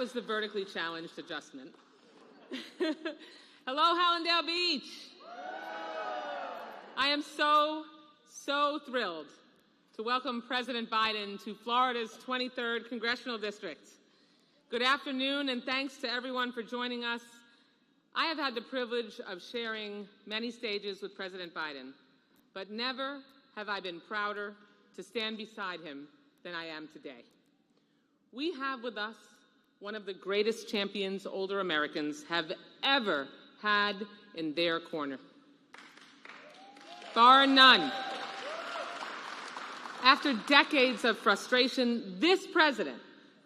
was the vertically challenged adjustment. Hello, Hallandale Beach. I am so thrilled to welcome President Biden to Florida's 23rd Congressional District. Good afternoon, and thanks to everyone for joining us. I have had the privilege of sharing many stages with President Biden, but never have I been prouder to stand beside him than I am today. We have with us one of the greatest champions older Americans have ever had in their corner. Bar none. After decades of frustration, this president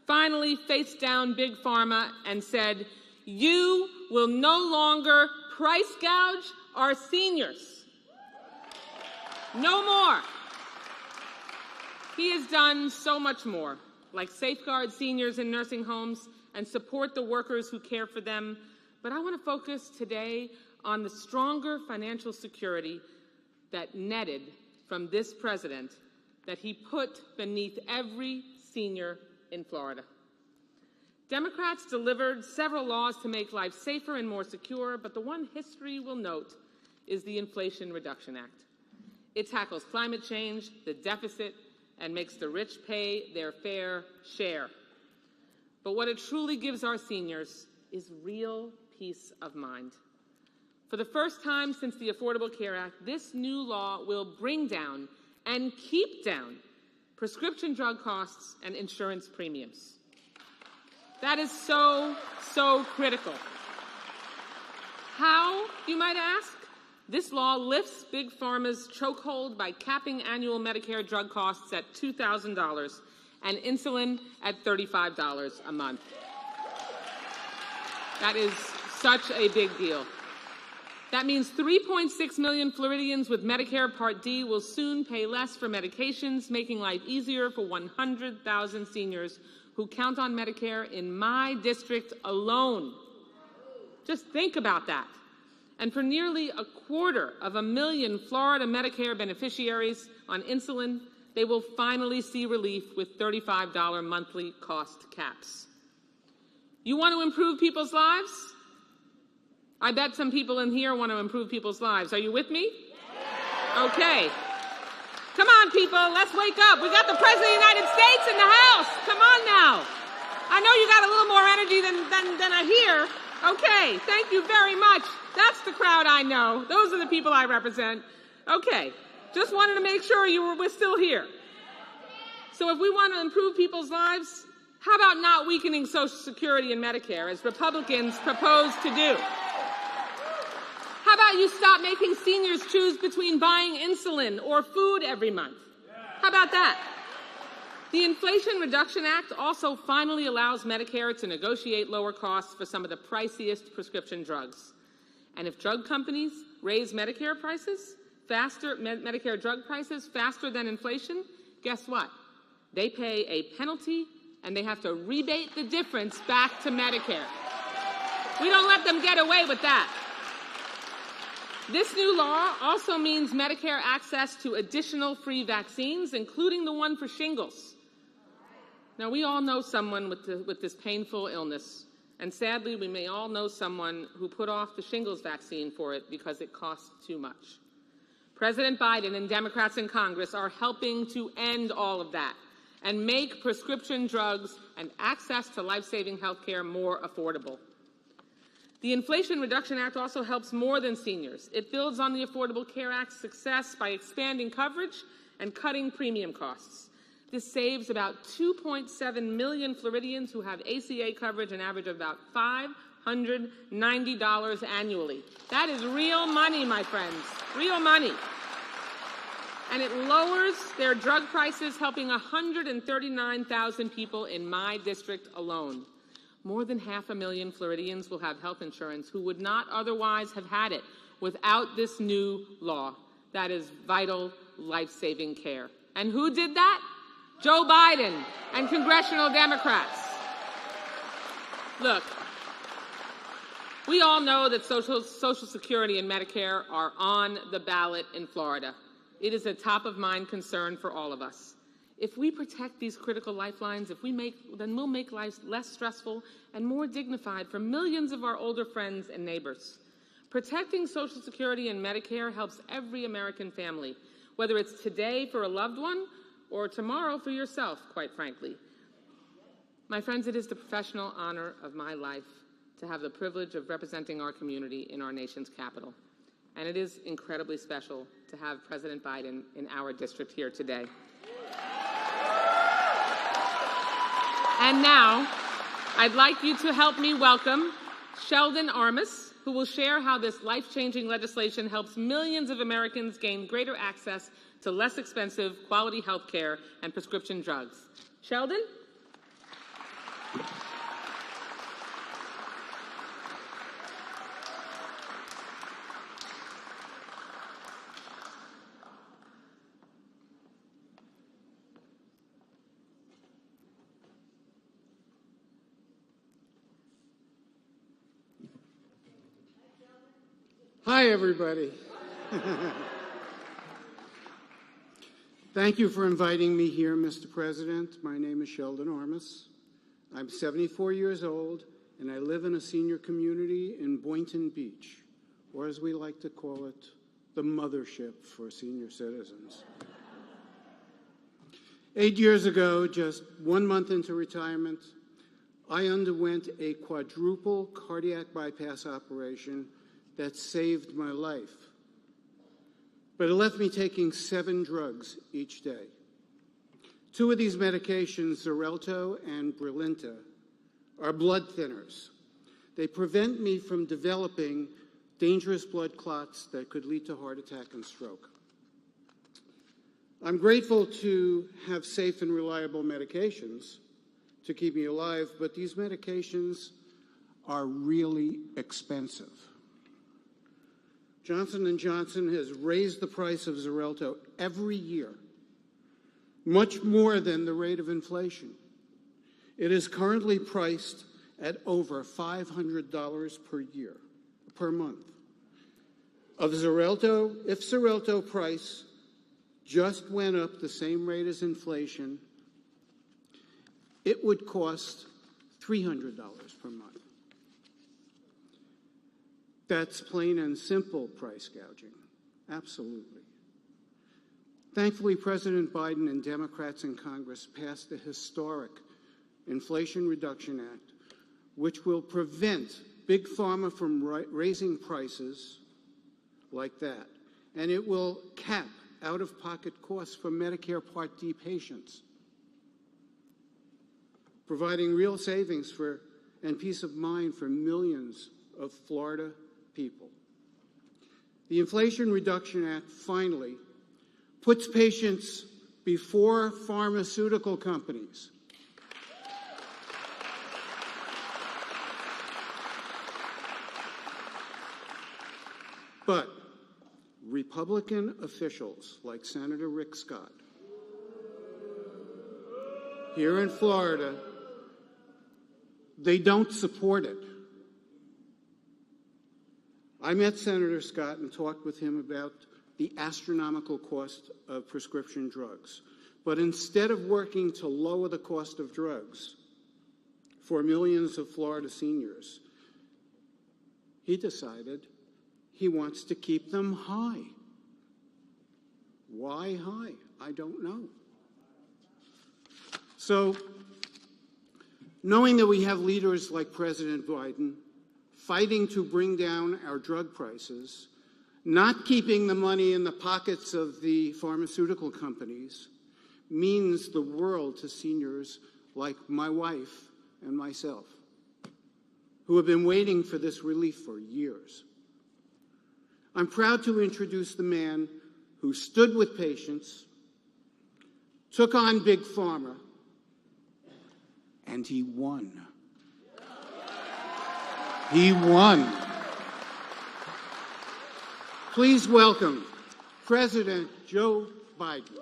finally faced down Big Pharma and said, "You will no longer price gouge our seniors. No more." He has done so much more, like safeguard seniors in nursing homes and support the workers who care for them. But I want to focus today on the stronger financial security that netted from this president that he put beneath every senior in Florida. Democrats delivered several laws to make life safer and more secure, but the one history will note is the Inflation Reduction Act. It tackles climate change, the deficit, and makes the rich pay their fair share. But what it truly gives our seniors is real peace of mind. For the first time since the Affordable Care Act, this new law will bring down and keep down prescription drug costs and insurance premiums. That is so critical. How, you might ask? This law lifts Big Pharma's chokehold by capping annual Medicare drug costs at $2,000 and insulin at $35 a month. That is such a big deal. That means 3.6 million Floridians with Medicare Part D will soon pay less for medications, making life easier for 100,000 seniors who count on Medicare in my district alone. Just think about that. And for nearly 250,000 Florida Medicare beneficiaries on insulin, they will finally see relief with $35 monthly cost caps. You want to improve people's lives? I bet some people in here want to improve people's lives. Are you with me? Okay. Come on, people, let's wake up. We got the President of the United States in the house. Come on now. I know you got a little more energy than I hear. Okay, thank you very much. That's the crowd I know. Those are the people I represent. Okay, just wanted to make sure we're still here. So if we want to improve people's lives, how about not weakening Social Security and Medicare, as Republicans propose to do? How about you stop making seniors choose between buying insulin or food every month? How about that? The Inflation Reduction Act also finally allows Medicare to negotiate lower costs for some of the priciest prescription drugs. And if drug companies raise Medicare prices Medicare drug prices faster than inflation, guess what? They pay a penalty and they have to rebate the difference back to Medicare. We don't let them get away with that. This new law also means Medicare access to additional free vaccines, including the one for shingles. Now, we all know someone with this painful illness, and sadly, we may all know someone who put off the shingles vaccine for it because it costs too much. President Biden and Democrats in Congress are helping to end all of that and make prescription drugs and access to life-saving health care more affordable. The Inflation Reduction Act also helps more than seniors. It builds on the Affordable Care Act's success by expanding coverage and cutting premium costs. This saves about 2.7 million Floridians who have ACA coverage an average of about $590 annually. That is real money, my friends, real money. And it lowers their drug prices, helping 139,000 people in my district alone. More than 500,000 Floridians will have health insurance who would not otherwise have had it without this new law. That is vital, life-saving care. And who did that? Joe Biden and congressional Democrats. Look, we all know that Social Security and Medicare are on the ballot in Florida. It is a top-of-mind concern for all of us. If we protect these critical lifelines, then we'll make life less stressful and more dignified for millions of our older friends and neighbors. Protecting Social Security and Medicare helps every American family, whether it's today for a loved one or tomorrow for yourself, quite frankly. My friends, it is the professional honor of my life to have the privilege of representing our community in our nation's capital. And it is incredibly special to have President Biden in our district here today. And now, I'd like you to help me welcome Sheldon Armis, who will share how this life-changing legislation helps millions of Americans gain greater access to less expensive, quality health care and prescription drugs. Sheldon? Hi, everybody. Thank you for inviting me here, Mr. President. My name is Sheldon Armis. I'm 74 years old, and I live in a senior community in Boynton Beach, or as we like to call it, the mothership for senior citizens. 8 years ago, just 1 month into retirement, I underwent a quadruple cardiac bypass operation that saved my life. But it left me taking 7 drugs each day. 2 of these medications, Xarelto and Brilinta, are blood thinners. They prevent me from developing dangerous blood clots that could lead to heart attack and stroke. I'm grateful to have safe and reliable medications to keep me alive, but these medications are really expensive. Johnson & Johnson has raised the price of Xarelto every year, much more than the rate of inflation. It is currently priced at over $500 per month. If Xarelto price just went up the same rate as inflation, it would cost $300 per month. That's plain and simple price gouging. Absolutely. Thankfully, President Biden and Democrats in Congress passed the historic Inflation Reduction Act, which will prevent Big Pharma from raising prices like that. And it will cap out-of-pocket costs for Medicare Part D patients, providing real savings and peace of mind for millions of Florida people. The Inflation Reduction Act finally puts patients before pharmaceutical companies. But Republican officials like Senator Rick Scott here in Florida, they don't support it. I met Senator Scott and talked with him about the astronomical cost of prescription drugs. But instead of working to lower the cost of drugs for millions of Florida seniors, he decided he wants to keep them high. Why high? I don't know. So, knowing that we have leaders like President Biden fighting to bring down our drug prices, not keeping the money in the pockets of the pharmaceutical companies, means the world to seniors like my wife and myself, who have been waiting for this relief for years. I'm proud to introduce the man who stood with patients, took on Big Pharma, and he won. He won. Please welcome President Joe Biden.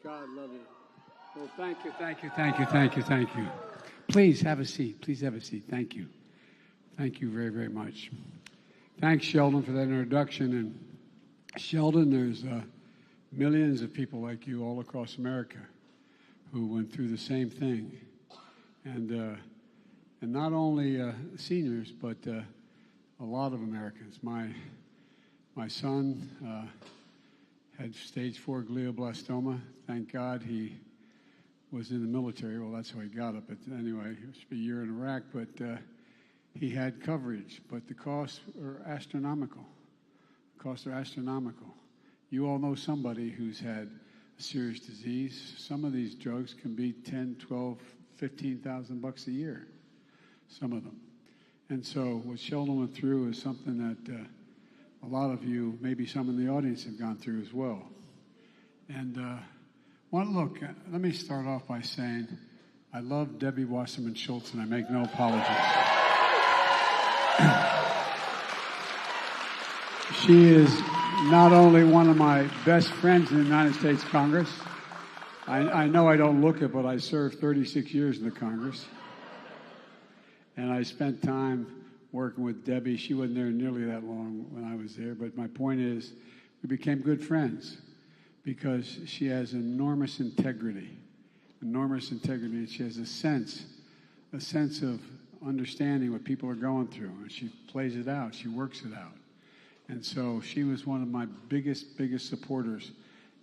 God love you. Well, thank you, thank you, thank you, thank you, thank you. Please have a seat. Please have a seat. Thank you. Thank you very, very much. Thanks, Sheldon, for that introduction. And Sheldon, there's millions of people like you all across America who went through the same thing. And not only seniors, but a lot of Americans. My son had stage 4 glioblastoma. Thank God he was in the military. Well, that's how he got it. But anyway, he was a year in Iraq. But he had coverage. But the costs are astronomical. The costs are astronomical. You all know somebody who's had a serious disease. Some of these drugs can be $10,000, $12,000, $15,000 a year. Some of them. And so what Sheldon went through is something that a lot of you, maybe some in the audience, have gone through as well. And look, let me start off by saying I love Debbie Wasserman Schultz, and I make no apologies. She is not only one of my best friends in the United States Congress. I know I don't look it, but I served 36 years in the Congress. And I spent time working with Debbie. She wasn't there nearly that long when I was there, but my point is we became good friends because she has enormous integrity. And she has a sense of understanding what people are going through, and she plays it out, she works it out. And so she was one of my biggest supporters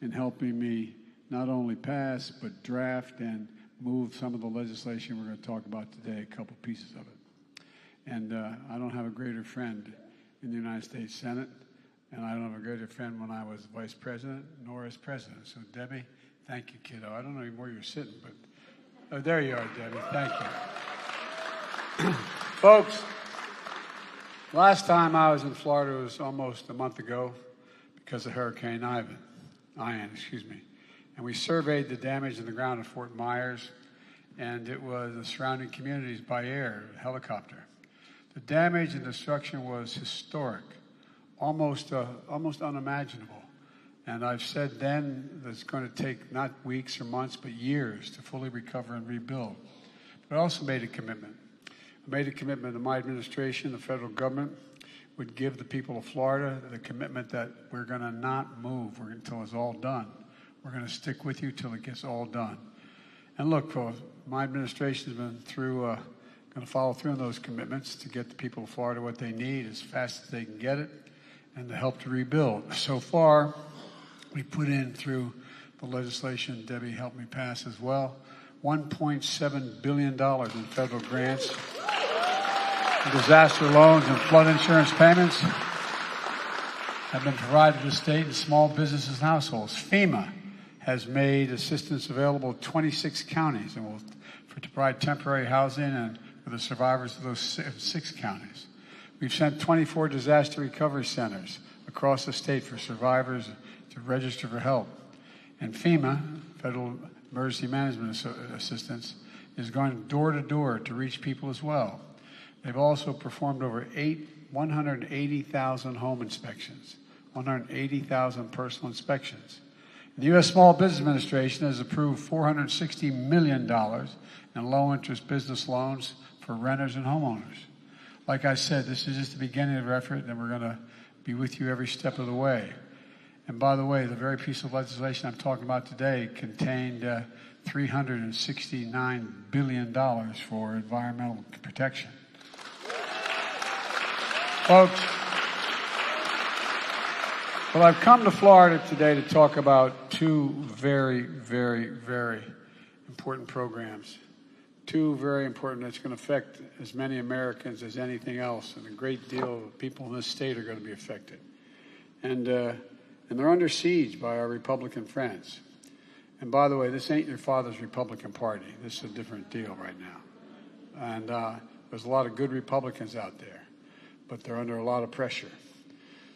in helping me not only pass, but draft and move some of the legislation we're going to talk about today, a couple pieces of it. And I don't have a greater friend in the United States Senate, and I don't have a greater friend when I was vice president, nor as president. So, Debbie, thank you, kiddo. I don't know even where you're sitting, but oh, there you are, Debbie. Thank you. Folks, last time I was in Florida was almost a month ago because of Hurricane Ian. And we surveyed the damage in the ground at Fort Myers, and it was the surrounding communities by air, helicopter. The damage and destruction was historic, almost unimaginable. And I've said then that it's going to take not weeks or months, but years to fully recover and rebuild. But I also made a commitment. I made a commitment to my administration, the federal government, would give the people of Florida the commitment that we're going to not move until it's all done. We're going to stick with you till it gets all done. And look, my administration has been going to follow through on those commitments to get the people of Florida what they need as fast as they can get it and to help to rebuild. So far, we put in through the legislation Debbie helped me pass as well, $1.7 billion in federal grants, disaster loans, and flood insurance payments have been provided to state and small businesses and households. FEMA has made assistance available to 26 counties and to provide temporary housing and for the survivors of those 6 counties. We've sent 24 disaster recovery centers across the state for survivors to register for help. And FEMA, Federal Emergency Management Assistance, is going door to door to reach people as well. They've also performed over 180,000 home inspections, 180,000 personal inspections. The U.S. Small Business Administration has approved $460 million in low-interest business loans for renters and homeowners. Like I said, this is just the beginning of our effort, and we're going to be with you every step of the way. And by the way, the very piece of legislation I'm talking about today contained $369 billion for environmental protection. Folks, well, I've come to Florida today to talk about 2 very, very, very important programs. 2 very important that's going to affect as many Americans as anything else, and a great deal of people in this state are going to be affected. And they're under siege by our Republican friends. And by the way, this ain't your father's Republican Party. This is a different deal right now. And there's a lot of good Republicans out there, but they're under a lot of pressure.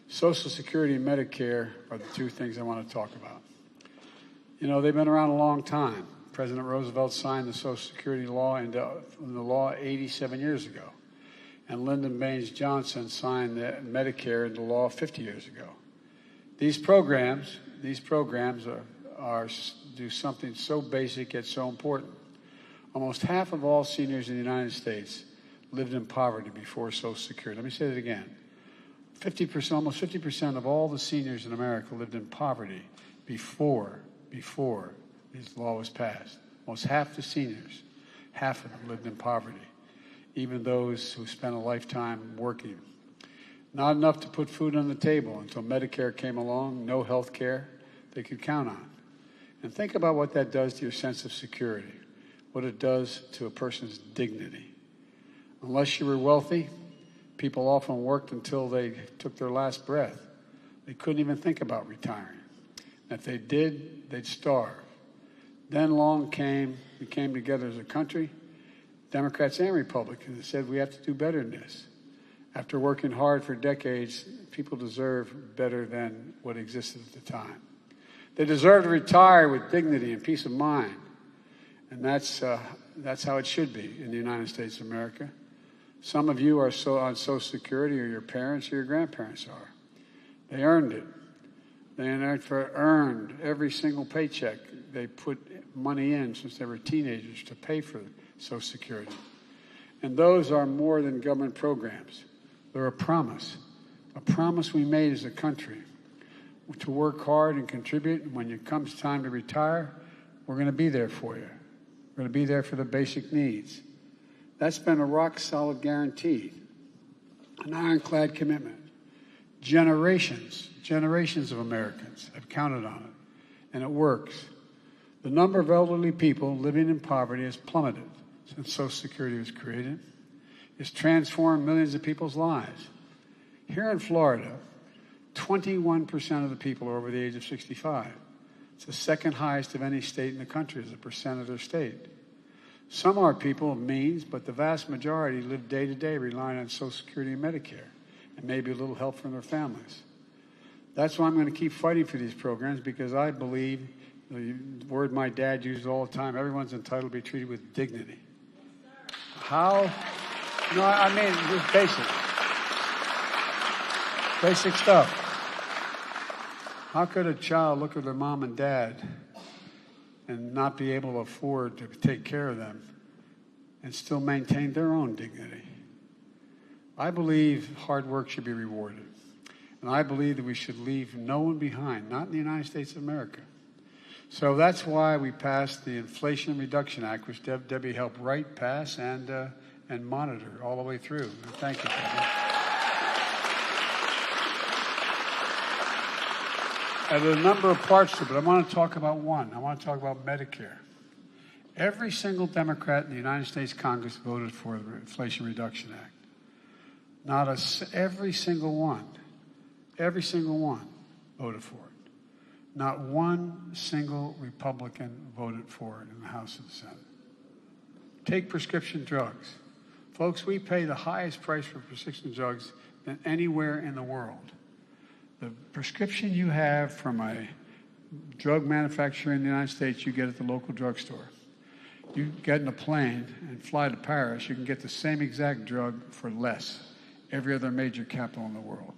Social Security and Medicare are the 2 things I want to talk about. You know, they've been around a long time. President Roosevelt signed the Social Security law into the law 87 years ago. And Lyndon Baines Johnson signed the Medicare into law 50 years ago. These programs do something so basic yet so important. Almost half of all seniors in the United States lived in poverty before Social Security. Let me say that again. 50%, almost 50% of all the seniors in America lived in poverty before this law was passed. Almost half the seniors, half of them lived in poverty, even those who spent a lifetime working. Not enough to put food on the table until Medicare came along, no health care they could count on. And think about what that does to your sense of security, what it does to a person's dignity. Unless you were wealthy, people often worked until they took their last breath. They couldn't even think about retiring. And if they did, they'd starve. Then we came together as a country, Democrats and Republicans, and said we have to do better than this. After working hard for decades, people deserve better than what existed at the time. They deserve to retire with dignity and peace of mind. And that's how it should be in the United States of America. Some of you are on Social Security, or your parents or your grandparents are. They earned it. They earned every single paycheck. They put money in since they were teenagers to pay for Social Security. And those are more than government programs. They're a promise we made as a country to work hard and contribute. And when it comes time to retire, we're going to be there for you. We're going to be there for the basic needs. That's been a rock-solid guarantee, an ironclad commitment. Generations of Americans have counted on it, and it works. The number of elderly people living in poverty has plummeted since Social Security was created. It's transformed millions of people's lives. Here in Florida, 21% of the people are over the age of 65. It's the second highest of any state in the country as a percent of their state. Some are people of means, but the vast majority live day to day relying on Social Security and Medicare, and maybe a little help from their families. That's why I'm going to keep fighting for these programs, because I believe, the word my dad uses all the time, everyone's entitled to be treated with dignity. How? No, I mean, just basic stuff. How could a child look at their mom and dad and not be able to afford to take care of them and still maintain their own dignity? I believe hard work should be rewarded. And I believe that we should leave no one behind, not in the United States of America. So that's why we passed the Inflation Reduction Act, which Debbie helped write, pass, and monitor all the way through. And thank you, Debbie. And there are a number of parts to it, but I want to talk about one. I want to talk about Medicare. Every single Democrat in the United States Congress voted for the Inflation Reduction Act. Every single one voted for it. Not one single Republican voted for it in the House and the Senate. Take prescription drugs. Folks, we pay the highest price for prescription drugs than anywhere in the world. The prescription you have from a drug manufacturer in the United States, you get at the local drugstore. You get in a plane and fly to Paris, you can get the same exact drug for less every other major capital in the world.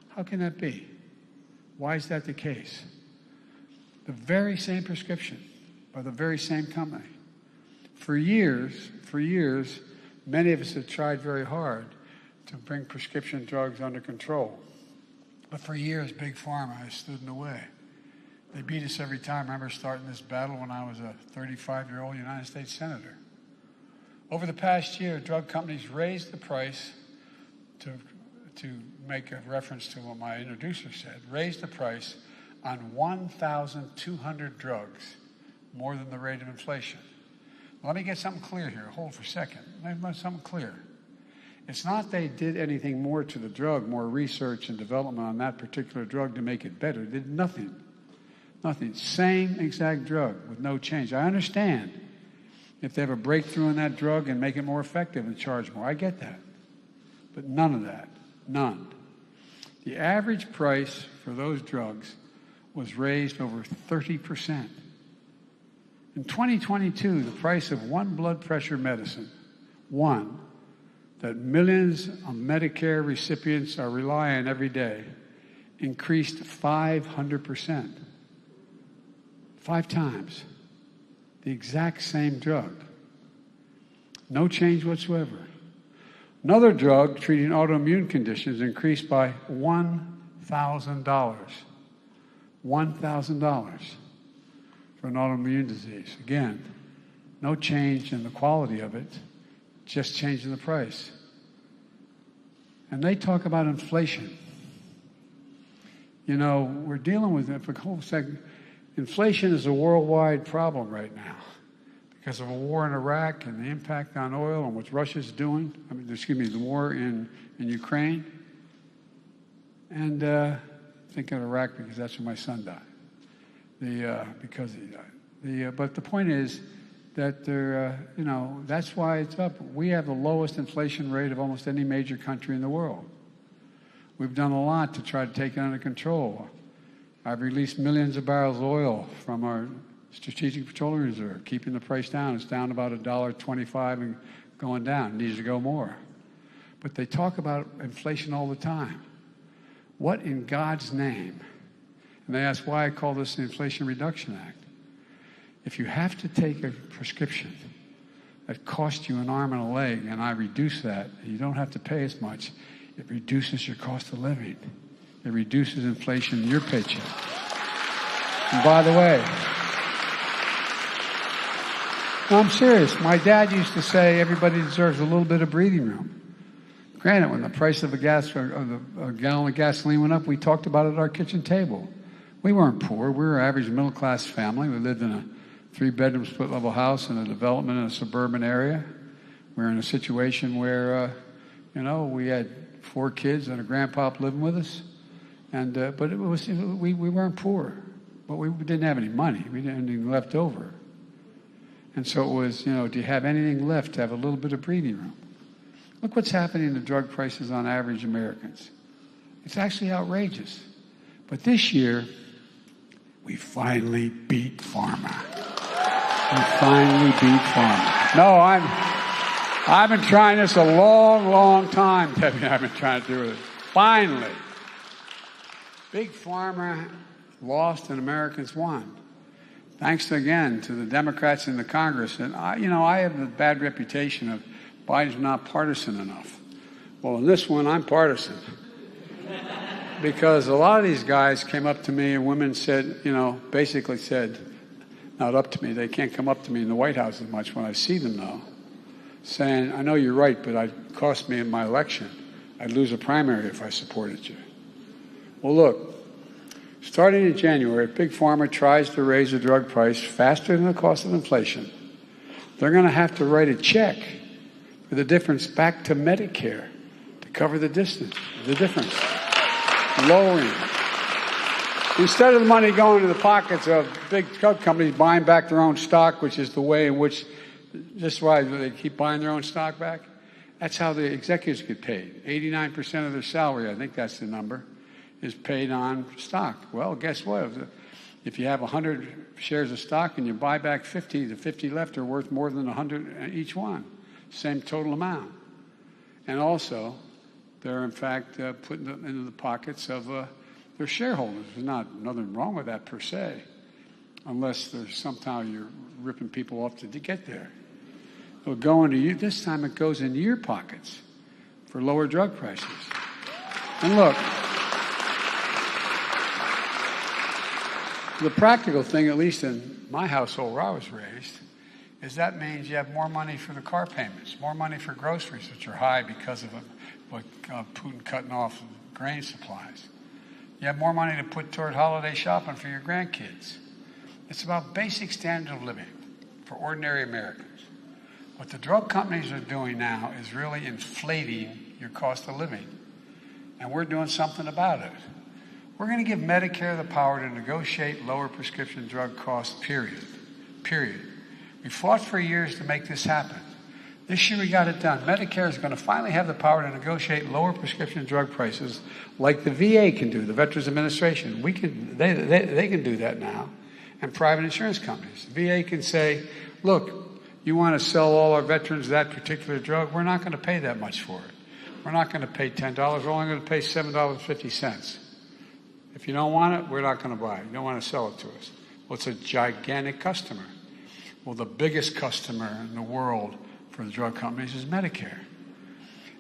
How can that be? Why is that the case? The very same prescription by the very same company. For years, many of us have tried very hard to bring prescription drugs under control. But for years, Big Pharma has stood in the way. They beat us every time. I remember starting this battle when I was a 35-year-old United States Senator. Over the past year, drug companies raised the price to make a reference to what my introducer said, raised the price on 1,200 drugs, more than the rate of inflation. Let me get something clear here. Hold for a second. Let me get something clear. It's not they did anything more to the drug, more research and development on that particular drug to make it better. They did nothing. Nothing. Same exact drug with no change. I understand if they have a breakthrough in that drug and make it more effective and charge more. I get that. But none of that. None. The average price for those drugs was raised over 30%. In 2022, the price of one blood pressure medicine, one, that millions of Medicare recipients are relying on every day, increased 500%. 5 times. The exact same drug. No change whatsoever. Another drug treating autoimmune conditions increased by $1,000. $1,000 for an autoimmune disease. Again, no change in the quality of it, just changing the price. And they talk about inflation. You know, we're dealing with it for a whole second. Inflation is a worldwide problem right now because of a war in Iraq and the impact on oil and what Russia's doing. The war in Ukraine. And thinking of Iraq because that's where my son died. Because he died. But the point is that that's why it's up. We have the lowest inflation rate of almost any major country in the world. We've done a lot to try to take it under control. I've released millions of barrels of oil from our Strategic Petroleum Reserve, keeping the price down. It's down about $1.25 and going down. It needs to go more. But they talk about inflation all the time. What in God's name? And they ask why I call this the Inflation Reduction Act. If you have to take a prescription that costs you an arm and a leg, and I reduce that, and you don't have to pay as much, it reduces your cost of living. It reduces inflation in your paycheck. And by the way, no, I'm serious. My dad used to say everybody deserves a little bit of breathing room. Granted, when the price of a gallon of gasoline went up, we talked about it at our kitchen table. We weren't poor. We were an average middle-class family. We lived in a 3-bedroom split-level house in a development in a suburban area. We were in a situation where, we had 4 kids and a grandpa living with us. And but we weren't poor. But we didn't have any money. We didn't have anything left over. And so it was, do you have anything left to have a little bit of breathing room? Look what's happening to drug prices on average Americans. It's actually outrageous. But this year, we finally beat pharma. We finally beat pharma. No, I've been trying this a long, long time, Debbie. I've been trying to do it. Finally. Big pharma lost and Americans won. Thanks again to the Democrats in the Congress. And I have the bad reputation of Biden's not partisan enough. Well, in this one, I'm partisan. Because a lot of these guys came up to me and women said, basically said, not up to me, they can't come up to me in the White House as much when I see them though, saying, I know you're right, but it cost me in my election. I'd lose a primary if I supported you. Well, look, starting in January, if Big Pharma tries to raise the drug price faster than the cost of inflation, they're going to have to write a check for the difference back to Medicare to cover the difference, lowering. Instead of the money going to the pockets of big drug companies buying back their own stock, which is the way in which, just why they keep buying their own stock back, that's how the executives get paid. 89% of their salary, I think that's the number, is paid on stock. Well, guess what? If you have 100 shares of stock and you buy back 50, the 50 left are worth more than 100 each one. Same total amount. And also, they're in fact putting them into the pockets of their shareholders. There's nothing wrong with that per se, unless there's somehow you're ripping people off to get there. It'll go into you. This time it goes into your pockets for lower drug prices. And look, the practical thing, at least in my household where I was raised, is that means you have more money for the car payments, more money for groceries, which are high because of Putin cutting off grain supplies. You have more money to put toward holiday shopping for your grandkids. It's about basic standard of living for ordinary Americans. What the drug companies are doing now is really inflating your cost of living. And we're doing something about it. We're going to give Medicare the power to negotiate lower prescription drug costs, period. We fought for years to make this happen. This year we got it done. Medicare is going to finally have the power to negotiate lower prescription drug prices like the VA can do, the Veterans Administration. They can do that now. And private insurance companies. The VA can say, look, you want to sell all our veterans that particular drug? We're not going to pay that much for it. We're not going to pay $10. We're only going to pay $7.50. If you don't want it, we're not going to buy it. You don't want to sell it to us. Well, it's a gigantic customer. Well, the biggest customer in the world for the drug companies is Medicare.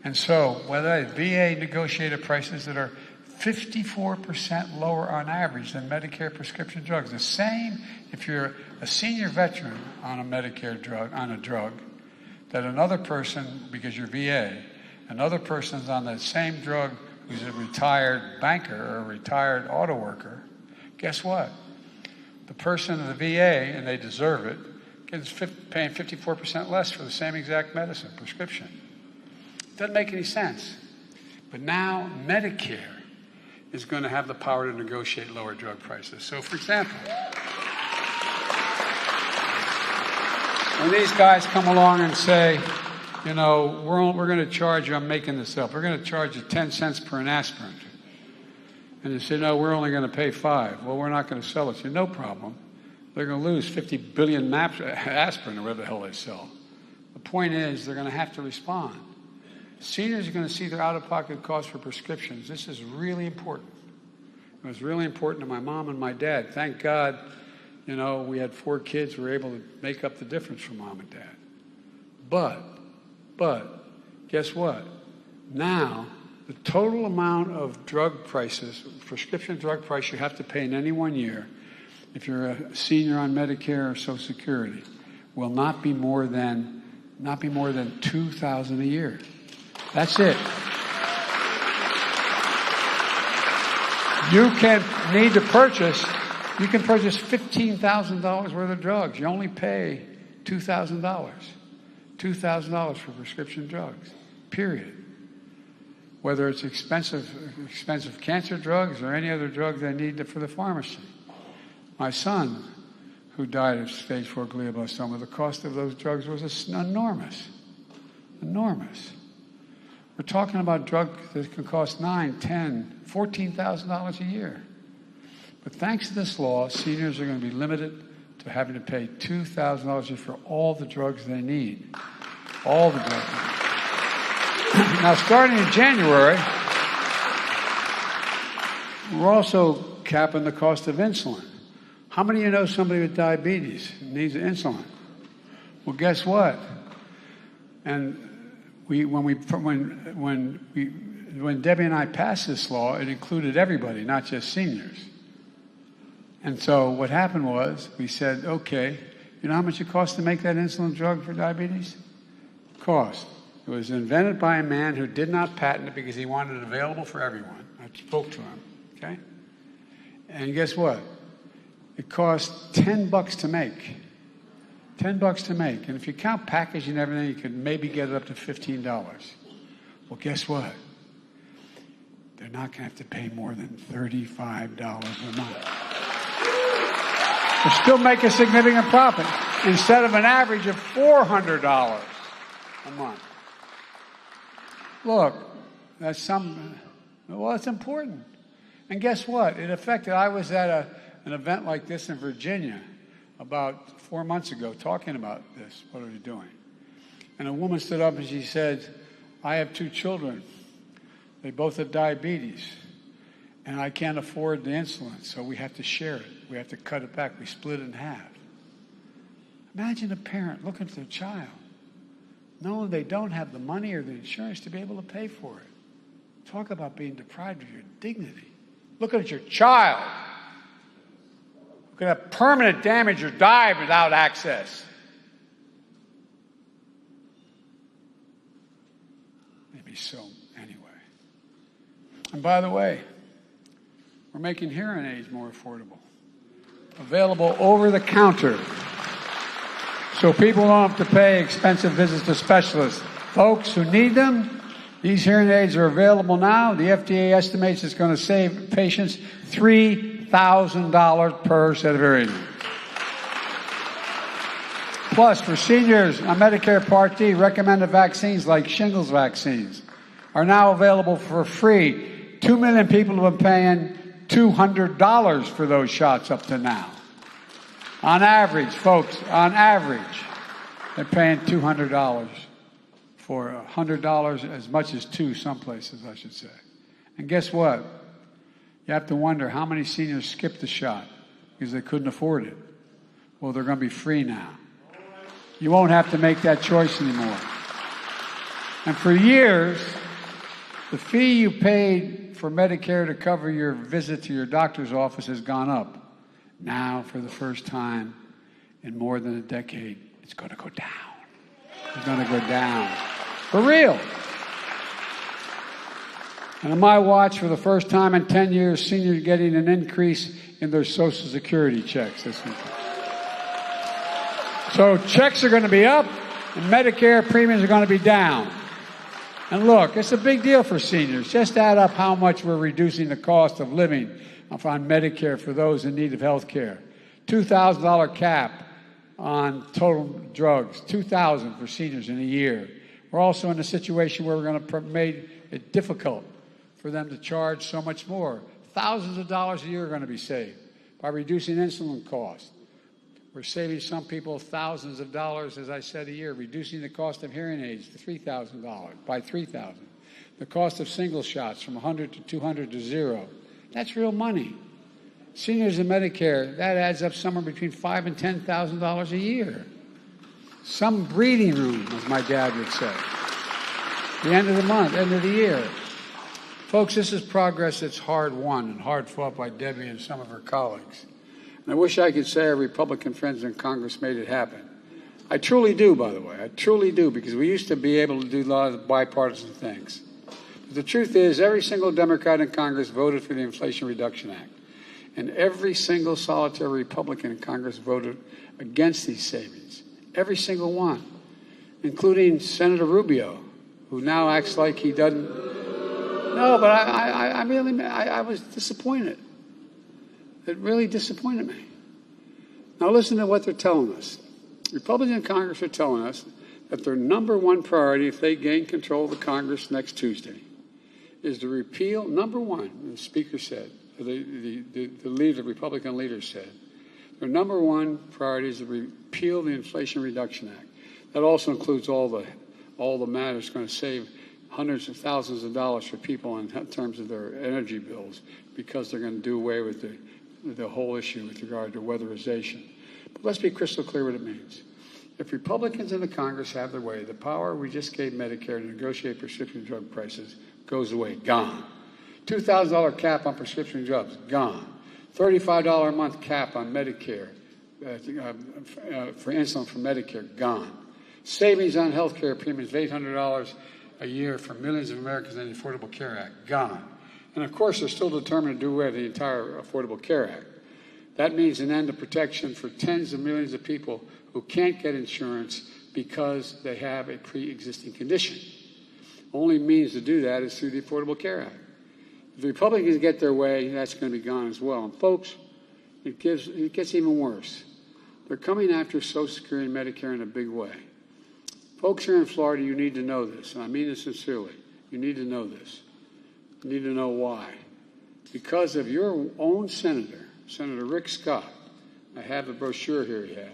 And so, whether VA negotiated prices that are 54% lower on average than Medicare prescription drugs. The same if you're a senior veteran on a Medicare drug, that another person, because you're VA, another person's on that same drug who's a retired banker or a retired auto worker, guess what? The person in the VA, and they deserve it, gets paying 54% less for the same exact medicine, prescription. Doesn't make any sense. But now Medicare is going to have the power to negotiate lower drug prices. So, for example, when these guys come along and say, you know, we're going to charge you, I'm making this up, we're going to charge you 10 cents per an aspirin. And they say, no, we're only going to pay 5. Well, we're not going to sell it. So, no problem. They're going to lose 50 billion aspirin or whatever the hell they sell. The point is, they're going to have to respond. Seniors are going to see their out-of-pocket costs for prescriptions. This is really important. It was really important to my mom and my dad. Thank God, you know, we had 4 kids. We were able to make up the difference for mom and dad. But, guess what? Now, the total amount of drug prices, prescription drug price you have to pay in any one year, if you're a senior on Medicare or Social Security, will not be more than $2,000 a year. That's it. You can purchase $15,000 worth of drugs. You only pay $2,000. $2,000 for prescription drugs, period. Whether it's expensive cancer drugs or any other drug they need for the pharmacy. My son, who died of stage 4 glioblastoma, the cost of those drugs was enormous. Enormous. We're talking about drugs that can cost $9,000, $10,000, $14,000 a year. But thanks to this law, seniors are going to be limited to having to pay $2,000 a year for all the drugs they need. All the drugs. Now, starting in January, we're also capping the cost of insulin. How many of you know somebody with diabetes needs insulin? Well, guess what? And when Debbie and I passed this law, it included everybody, not just seniors. And so what happened was we said, okay, you know how much it costs to make that insulin drug for diabetes? Cost. It was invented by a man who did not patent it because he wanted it available for everyone. I spoke to him, okay? And guess what? It cost $10 to make. $10 to make. And if you count packaging and everything, you could maybe get it up to $15. Well, guess what? They're not going to have to pay more than $35 a month. They still make a significant profit instead of an average of $400 a month. Look, that's important. And guess what? It affected, I was at an event like this in Virginia about 4 months ago talking about this. What are we doing? And a woman stood up and she said, I have 2 children. They both have diabetes. And I can't afford the insulin, so we have to share it. We have to cut it back. We split it in half. Imagine a parent looking at their child, knowing they don't have the money or the insurance to be able to pay for it. Talk about being deprived of your dignity. Looking at your child who could have permanent damage or die without access. Maybe so, anyway. And by the way, we're making hearing aids more affordable. Available over the counter. So people don't have to pay expensive visits to specialists. Folks who need them, these hearing aids are available now. The FDA estimates it's going to save patients $3,000 per set of hearing aids. Plus, for seniors on Medicare Part D, recommended vaccines like shingles vaccines are now available for free. 2 million people have been paying $200 for those shots up to now. On average, folks, they're paying $200 for $100, as much as 2 some places, I should say. And guess what? You have to wonder how many seniors skip the shot because they couldn't afford it. Well, they're going to be free now. You won't have to make that choice anymore. And for years, the fee you paid for Medicare to cover your visit to your doctor's office has gone up. Now, for the first time in more than a decade, it's going to go down. It's going to go down. For real. And on my watch, for the first time in 10 years, seniors are getting an increase in their Social Security checks this week. So checks are going to be up, and Medicare premiums are going to be down. And look, it's a big deal for seniors. Just add up how much we're reducing the cost of living on Medicare for those in need of health care. $2,000 cap on total drugs, $2,000 for seniors in a year. We're also in a situation where we're going to make it difficult for them to charge so much more. Thousands of dollars a year are going to be saved by reducing insulin costs. We're saving some people thousands of dollars, as I said, a year, reducing the cost of hearing aids to $3,000 by $3,000. The cost of single shots from $100 to $200 to $0. That's real money. Seniors in Medicare, that adds up somewhere between $5,000 and $10,000 a year. Some breathing room, as my dad would say. The end of the month, end of the year. Folks, this is progress that's hard won and hard fought by Debbie and some of her colleagues. And I wish I could say our Republican friends in Congress made it happen. I truly do, by the way. I truly do, because we used to be able to do a lot of bipartisan things. But the truth is, every single Democrat in Congress voted for the Inflation Reduction Act. And every single solitary Republican in Congress voted against these savings. Every single one, including Senator Rubio, who now acts like he doesn't. No, but I was disappointed. It really disappointed me. Now listen to what they're telling us. Republicans in Congress are telling us that their number one priority, if they gain control of the Congress next Tuesday, is to repeal, number one, the Speaker said, the Republican leader said, their number one priority is to repeal the Inflation Reduction Act. That also includes all the matters going to save hundreds of thousands of dollars for people in terms of their energy bills, because they're going to do away with the whole issue with regard to weatherization. But let's be crystal clear what it means. If Republicans in the Congress have their way, the power we just gave Medicare to negotiate prescription drug prices goes away, gone. $2,000 cap on prescription drugs, gone. $35 a month cap on Medicare for insulin for Medicare, gone. Savings on health care premiums of $800 a year for millions of Americans in the Affordable Care Act, gone. And of course, they're still determined to do away with the entire Affordable Care Act. That means an end to protection for tens of millions of people who can't get insurance because they have a pre-existing condition. Only means to do that is through the Affordable Care Act. If the Republicans get their way, that's going to be gone as well. And folks, it gets even worse. They're coming after Social Security and Medicare in a big way. Folks here in Florida, you need to know this, and I mean this sincerely. You need to know this. You need to know why. Because of your own senator, Senator Rick Scott. I have the brochure here he has.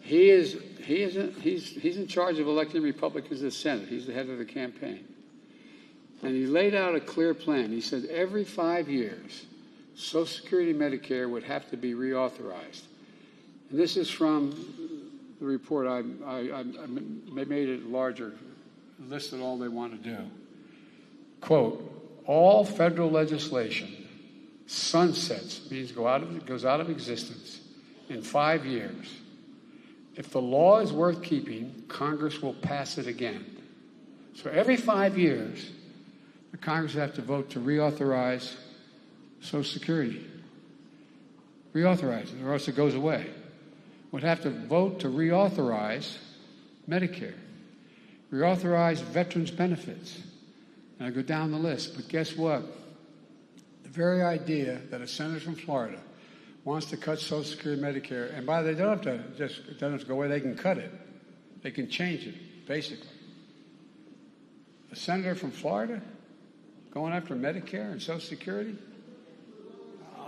He's in charge of electing Republicans to the Senate. He's the head of the campaign. And he laid out a clear plan. He said every 5 years, Social Security and Medicare would have to be reauthorized. And this is from the report. I made it larger, listed all they want to do. Quote, all federal legislation sunsets, means goes out of existence in 5 years. If the law is worth keeping, Congress will pass it again. So every 5 years, the Congress would have to vote to reauthorize Social Security. Reauthorize it, or else it goes away. Would have to vote to reauthorize Medicare. Reauthorize veterans' benefits. And I go down the list. But guess what? The very idea that a senator from Florida wants to cut Social Security and Medicare, and by the way, they don't have to just, it doesn't have to go away, they can cut it. They can change it, basically. A senator from Florida going after Medicare and Social Security?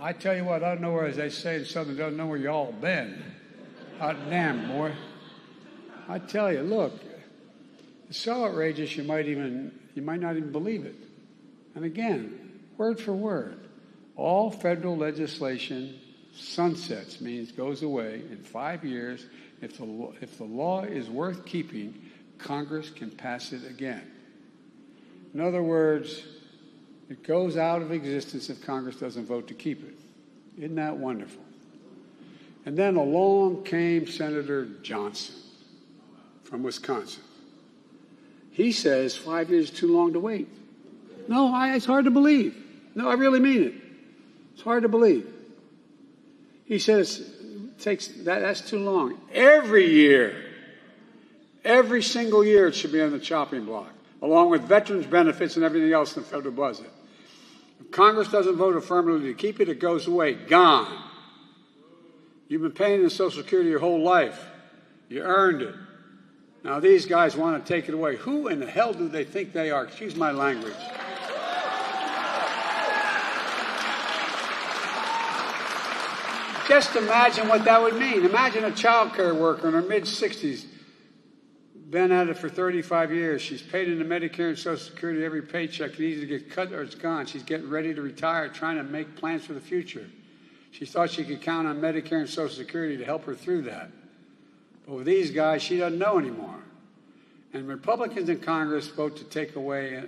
I tell you what, I don't know where, as they say in Southern, don't know where you all been. Hot damn, boy. I tell you, look, it's so outrageous you might not even believe it. And again, word for word, all federal legislation Sunsets means goes away in 5 years. If the law is worth keeping, Congress can pass it again. In other words, it goes out of existence if Congress doesn't vote to keep it. Isn't that wonderful? And then along came Senator Johnson from Wisconsin. He says 5 years is too long to wait. No, it's hard to believe. No, I really mean it. It's hard to believe. He says that's too long. Every year, every single year it should be on the chopping block, along with veterans' benefits and everything else in the federal budget. If Congress doesn't vote affirmatively to keep it, it goes away. Gone. You've been paying the Social Security your whole life. You earned it. Now these guys want to take it away. Who in the hell do they think they are? Excuse my language. Just imagine what that would mean. Imagine a child care worker in her mid-60s, been at it for 35 years. She's paid into Medicare and Social Security every paycheck. It either get cut or it's gone. She's getting ready to retire, trying to make plans for the future. She thought she could count on Medicare and Social Security to help her through that. But with these guys, she doesn't know anymore. And Republicans in Congress vote to take away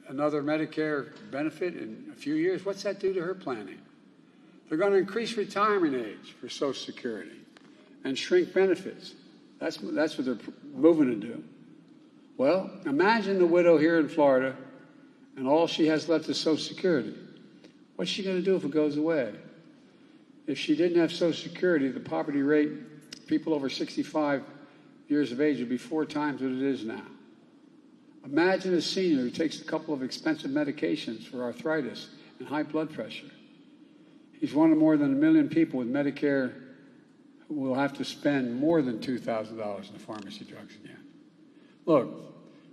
another Medicare benefit in a few years. What's that do to her planning? They're going to increase retirement age for Social Security and shrink benefits. That's what they're moving to do. Well, imagine the widow here in Florida, and all she has left is Social Security. What's she going to do if it goes away? If she didn't have Social Security, the poverty rate, people over 65 years of age, would be 4 times what it is now. Imagine a senior who takes a couple of expensive medications for arthritis and high blood pressure. He's one of more than 1 million people with Medicare who will have to spend more than $2,000 in the pharmacy drugs again. Look,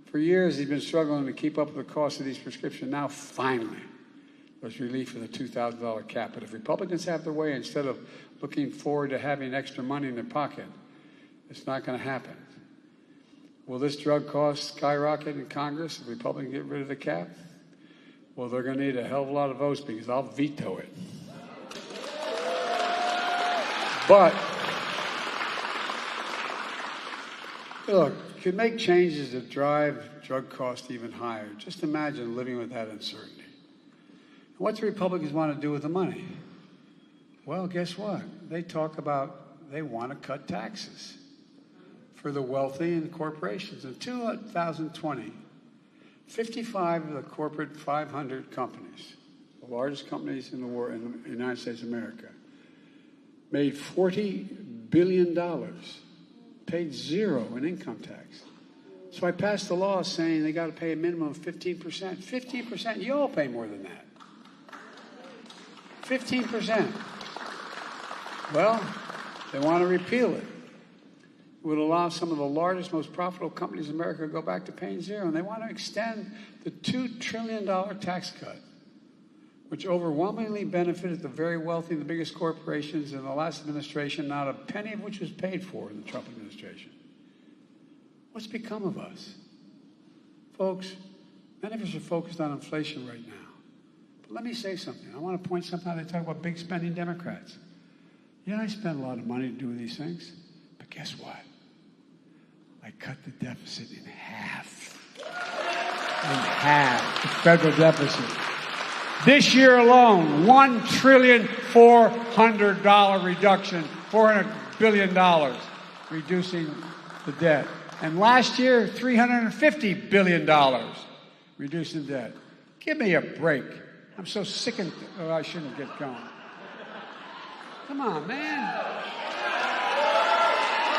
for years he's been struggling to keep up with the cost of these prescriptions. Now, finally, there's relief for the $2,000 cap. But if Republicans have their way, instead of looking forward to having extra money in their pocket, it's not going to happen. Will this drug cost skyrocket in Congress if Republicans get rid of the cap? Well, they're going to need a hell of a lot of votes because I'll veto it. But, look, you could make changes that drive drug costs even higher. Just imagine living with that uncertainty. What do Republicans want to do with the money? Well, guess what? They talk about they want to cut taxes for the wealthy and corporations. In 2020, 55 of the corporate 500 companies, the largest companies in the world, in the United States of America, made $40 billion, paid zero in income tax. So I passed a law saying they got to pay a minimum of 15%. 15%, you all pay more than that. 15%. Well, they want to repeal it. It would allow some of the largest, most profitable companies in America to go back to paying zero. And they want to extend the $2 trillion tax cut, which overwhelmingly benefited the very wealthy and the biggest corporations in the last administration, not a penny of which was paid for in the Trump administration. What's become of us? Folks, many of us are focused on inflation right now. But let me say something. I want to point something out. They talk about big spending Democrats. Yeah, I spend a lot of money to do these things. But guess what? I cut the deficit in half. In half. The federal deficit. This year alone, $1.4 trillion reduction, $400 billion reducing the debt. And last year, $350 billion reducing debt. Give me a break. I'm so sick and I shouldn't get going. Come on, man.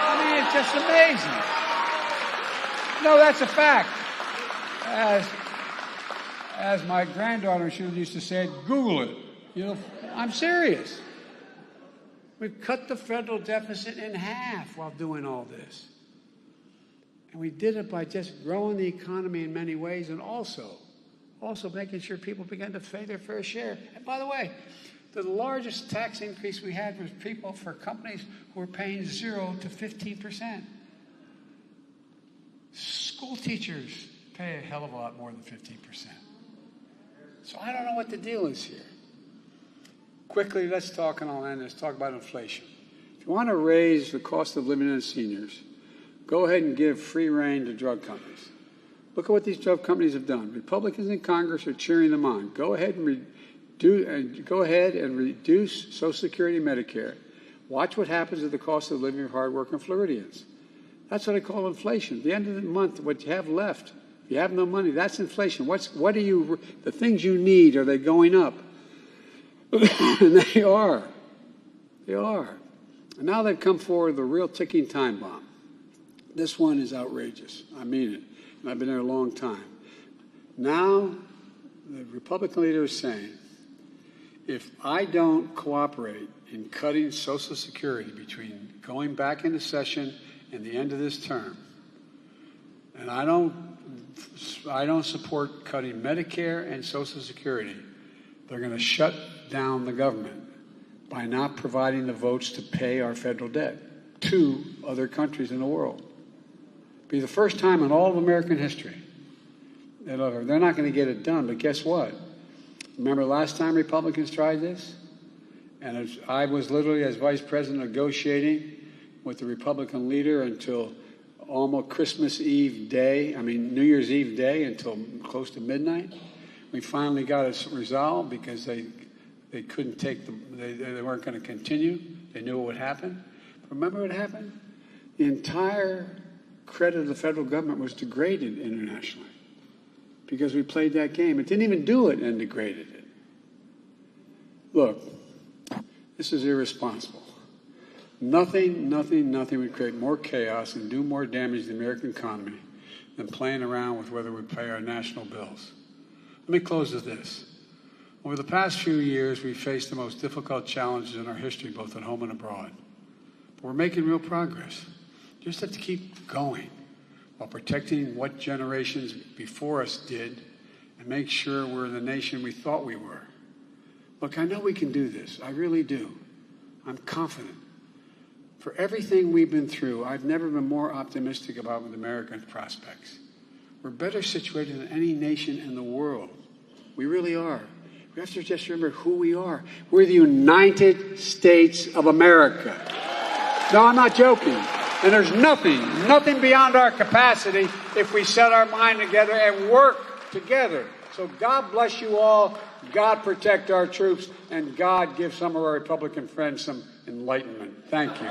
I mean, it's just amazing. No, that's a fact. As my granddaughter used to say, Google it. You know, I'm serious. We've cut the federal deficit in half while doing all this. And we did it by just growing the economy in many ways and also making sure people began to pay their fair share. And by the way, the largest tax increase we had was people for companies who were paying 0 to 15%. School teachers pay a hell of a lot more than 15%. So I don't know what the deal is here. Quickly, let's talk, and I'll end this, talk about inflation. If you want to raise the cost of living to seniors, go ahead and give free rein to drug companies. Look at what these drug companies have done. Republicans in Congress are cheering them on. Go ahead and reduce Social Security and Medicare. Watch what happens to the cost of living of hardworking Floridians. That's what I call inflation. At the end of the month, what you have left, if you have no money, that's inflation. The things you need, are they going up? And they are. They are. And now they've come forward with a real ticking time bomb. This one is outrageous. I mean it. And I've been there a long time. Now, the Republican leader is saying, if I don't cooperate in cutting Social Security between going back into session and the end of this term, and I don't support cutting Medicare and Social Security, they're going to shut down the government by not providing the votes to pay our federal debt to other countries in the world. It'll be the first time in all of American history. They're not going to get it done, but guess what? Remember last time Republicans tried this? And I was literally, as vice president, negotiating with the Republican leader until almost New Year's Eve day, until close to midnight. We finally got it resolved because they couldn't they weren't going to continue. They knew what would happen. But remember what happened? The entire credit of the federal government was degraded internationally because we played that game. It didn't even do it and degraded it. Look, this is irresponsible. Nothing would create more chaos and do more damage to the American economy than playing around with whether we pay our national bills. Let me close with this. Over the past few years, we've faced the most difficult challenges in our history, both at home and abroad. But we're making real progress. You just have to keep going while protecting what generations before us did and make sure we're the nation we thought we were. Look, I know we can do this. I really do. I'm confident. For everything we've been through, I've never been more optimistic about American prospects. We're better situated than any nation in the world. We really are. We have to just remember who we are. We're the United States of America. No, I'm not joking. And there's nothing beyond our capacity if we set our mind together and work together. So God bless you all. God protect our troops. And God give some of our Republican friends some enlightenment. Thank you.